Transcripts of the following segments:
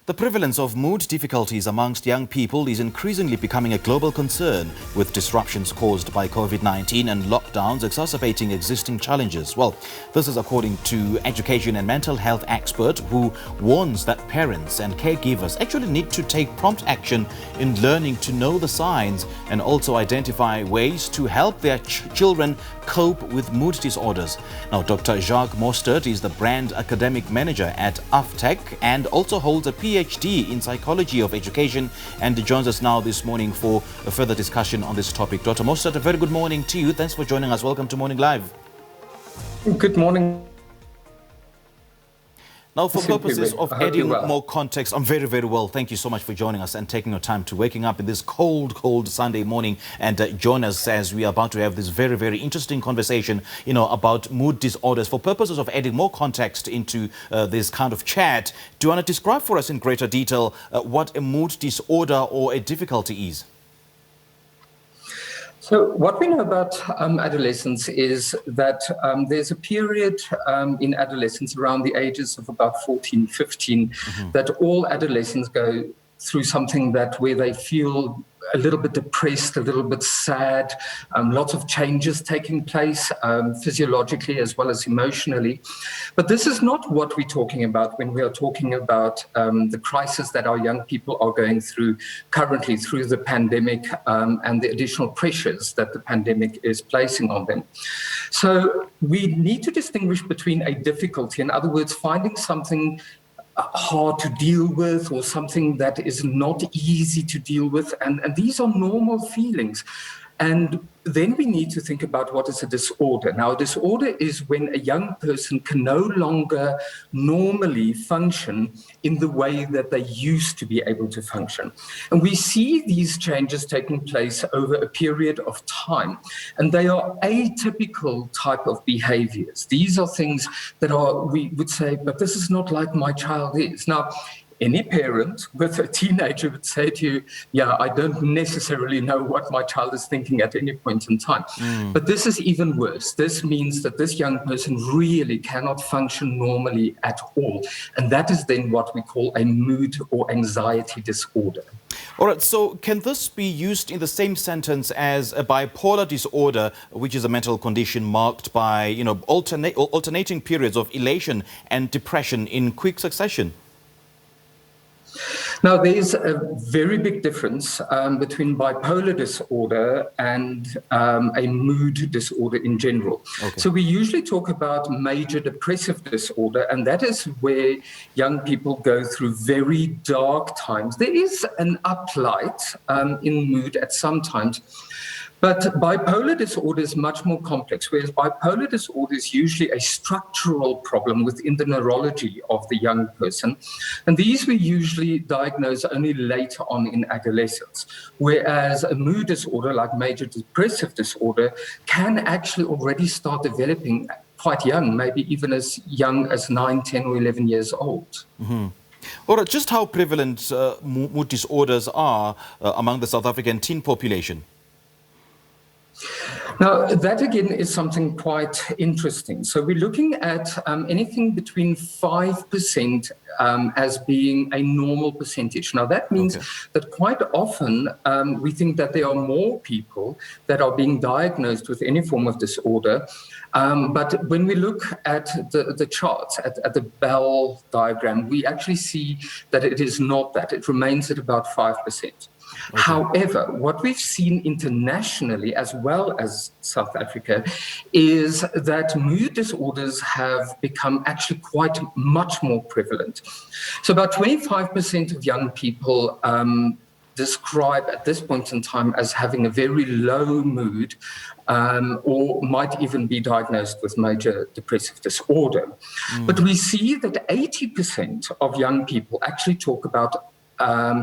The prevalence of mood difficulties amongst young people is increasingly becoming a global concern, with disruptions caused by COVID-19 and lockdowns exacerbating existing challenges. Well, this is according to education and mental health expert who warns that parents and caregivers actually need to take prompt action in learning to know the signs and also identify ways to help their children cope with mood disorders. Now, Dr. Jacques Mostert is the brand academic manager at ADvTECH and also holds a PhD in psychology of education, and he joins us now this morning for a further discussion on this topic. Dr. Mostert, a very good morning to you. Thanks for joining us. Welcome to Morning Live. Good morning. Now, for purposes of adding more context, I'm very, very well. Thank you so much for joining us and taking your time to waking up in this cold Sunday morning and join us as we are about to have this very, very interesting conversation, about mood disorders. For purposes of adding more context into this kind of chat, do you want to describe for us in greater detail what a mood disorder or a difficulty is? So what we know about adolescence is that there's a period in adolescence around the ages of about 14, 15, that all adolescents go through something where they feel a little bit depressed, a little bit sad, lots of changes taking place physiologically as well as emotionally. But this is not what we're talking about when we are talking about the crisis that our young people are going through currently through the pandemic and the additional pressures that the pandemic is placing on them. So we need to distinguish between a difficulty, in other words, finding something hard to deal with or something that is not easy to deal with. And these are normal feelings. And then we need to think about what is a disorder. Now, a disorder is when a young person can no longer normally function in the way that they used to be able to function. And we see these changes taking place over a period of time. And they are atypical type of behaviors. These are things that we would say, but this is not like my child is. Now, any parent with a teenager would say to you, yeah, I don't necessarily know what my child is thinking at any point in time. But this is even worse. This means that this young person really cannot function normally at all. And that is then what we call a mood or anxiety disorder. All right, so can this be used in the same sentence as a bipolar disorder, which is a mental condition marked by, alternating periods of elation and depression in quick succession? Now, there's a very big difference between bipolar disorder and a mood disorder in general. Okay. So we usually talk about major depressive disorder, and that is where young people go through very dark times. There is an uplight in mood at some times, but bipolar disorder is much more complex, whereas bipolar disorder is usually a structural problem within the neurology of the young person. And these we usually diagnose only later on in adolescence, whereas a mood disorder like major depressive disorder can actually already start developing quite young, maybe even as young as 9, 10 or 11 years old. All right, just how prevalent mood disorders are among the South African teen population? Now, that again is something quite interesting. So we're looking at anything between 5% as being a normal percentage. Now, that means that quite often we think that there are more people that are being diagnosed with any form of disorder. But when we look at the charts, at the Bell diagram, we actually see that it is not that. It remains at about 5%. Okay. However, what we've seen internationally as well as South Africa is that mood disorders have become actually quite much more prevalent. So about 25% of young people describe at this point in time as having a very low mood or might even be diagnosed with major depressive disorder. But we see that 80% of young people actually talk about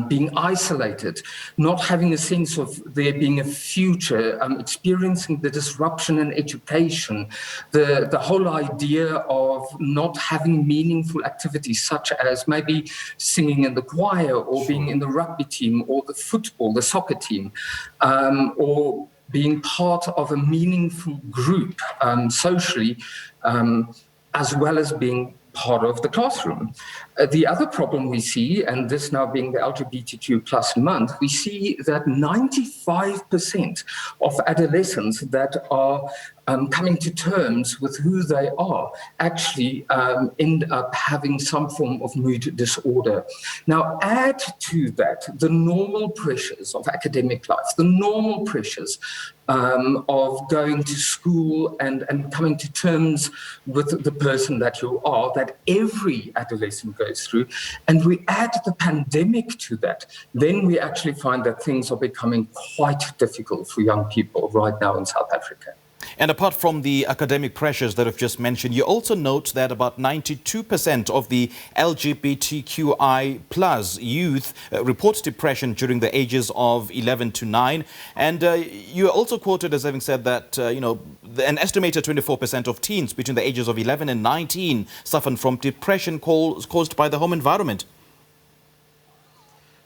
being isolated, not having a sense of there being a future, experiencing the disruption in education, the whole idea of not having meaningful activities such as maybe singing in the choir or being in the rugby team or the football, the soccer team, or being part of a meaningful group socially, as well as being part of the classroom. The other problem we see, and this now being the LGBTQ plus month, we see that 95% of adolescents that are coming to terms with who they are actually end up having some form of mood disorder. Now, add to that the normal pressures of academic life, the normal pressures of going to school and coming to terms with the person that you are, that every adolescent goes through, and we add the pandemic to that, then we actually find that things are becoming quite difficult for young people right now in South Africa. And apart from the academic pressures that I've just mentioned, you also note that about 92% of the LGBTQI plus youth report depression during the ages of 11 to 9. And you are also quoted as having said that, an estimated 24% of teens between the ages of 11 and 19 suffer from depression caused by the home environment.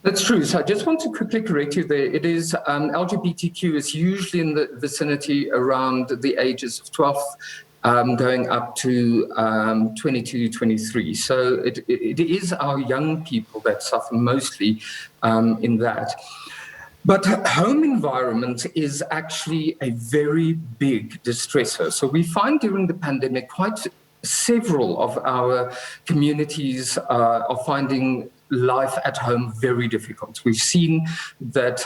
That's true. So I just want to quickly correct you there. It is LGBTQ is usually in the vicinity around the ages of 12 going up to 22, 23. So it is our young people that suffer mostly in that. But home environment is actually a very big distressor. So we find during the pandemic quite several of our communities are finding life at home very difficult. We've seen that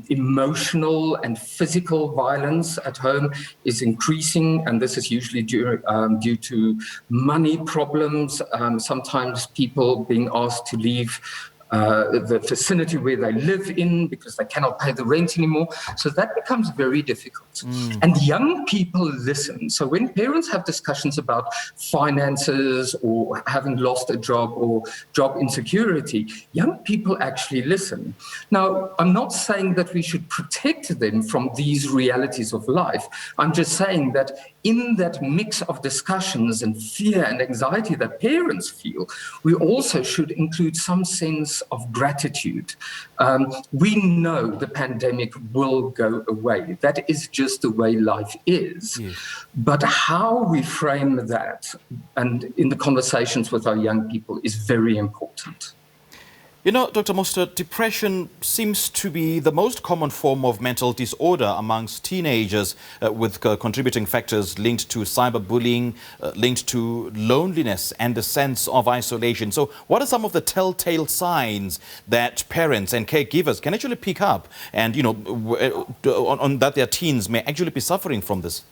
emotional and physical violence at home is increasing, and this is usually due to money problems, sometimes people being asked to leave the vicinity where they live in because they cannot pay the rent anymore. So that becomes very difficult. And young people listen. So when parents have discussions about finances or having lost a job or job insecurity, young people actually listen. Now, I'm not saying that we should protect them from these realities of life. I'm just saying that in that mix of discussions and fear and anxiety that parents feel, we also should include some sense of gratitude. We know the pandemic will go away. That is just the way life is. Yes. But how we frame that and in the conversations with our young people is very important. You know, Dr. Mostert, depression seems to be the most common form of mental disorder amongst teenagers, with contributing factors linked to cyberbullying, linked to loneliness and a sense of isolation. So what are some of the telltale signs that parents and caregivers can actually pick up and, on that their teens may actually be suffering from this?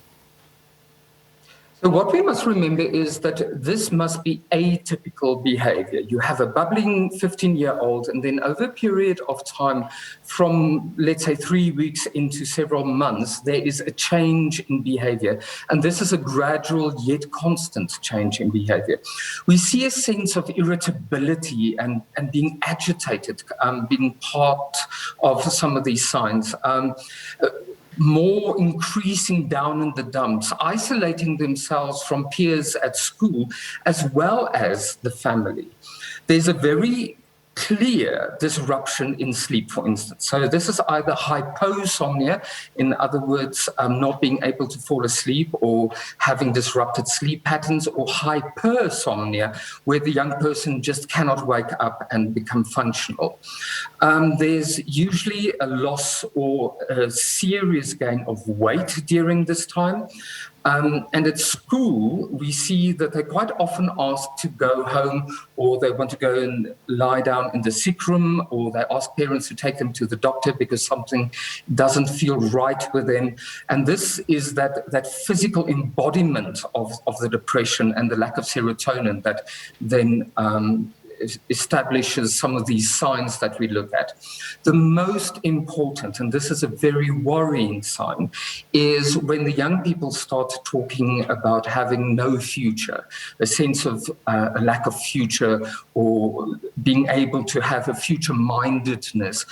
So what we must remember is that this must be atypical behavior. You have a bubbling 15-year-old, and then over a period of time, from, let's say, 3 weeks into several months, there is a change in behavior. And this is a gradual yet constant change in behavior. We see a sense of irritability and being agitated, being part of some of these signs. More increasing down in the dumps, isolating themselves from peers at school, as well as the family. There's a very clear disruption in sleep, for instance. So this is either hyposomnia, in other words, not being able to fall asleep or having disrupted sleep patterns, or hypersomnia, where the young person just cannot wake up and become functional. There's usually a loss or a serious gain of weight during this time. And at school, we see that they're quite often asked to go home, or they want to go and lie down in the sick room, or they ask parents to take them to the doctor because something doesn't feel right with them. And this is that physical embodiment of the depression and the lack of serotonin that then establishes some of these signs that we look at. The most important, and this is a very worrying sign, is when the young people start talking about having no future, a sense of a lack of future, or being able to have a future-mindedness,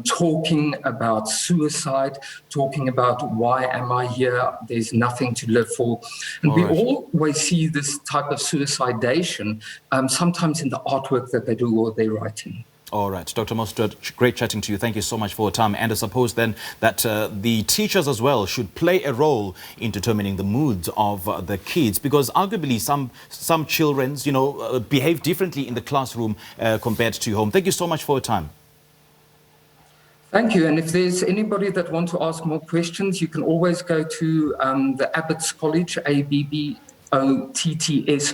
talking about suicide, talking about why am I here, there's nothing to live for. And we always see this type of suicidation sometimes in the artwork that they do or their writing. All right, Dr. Mostert, great chatting to you. Thank you so much for your time. And I suppose then that the teachers as well should play a role in determining the moods of the kids, because arguably some children, behave differently in the classroom compared to home. Thank you so much for your time. Thank you. And if there's anybody that wants to ask more questions, you can always go to the Abbott's College, ADvTECH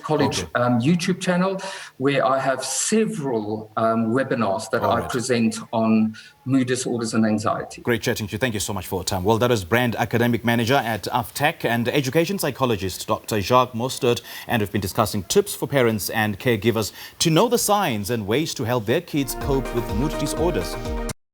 College YouTube channel, where I have several webinars that I present on mood disorders and anxiety. Great chatting to you. Thank you so much for your time. Well, that is Brand Academic Manager at ADvTECH and Education Psychologist Dr. Jacques Mostert, and we've been discussing tips for parents and caregivers to know the signs and ways to help their kids cope with mood disorders.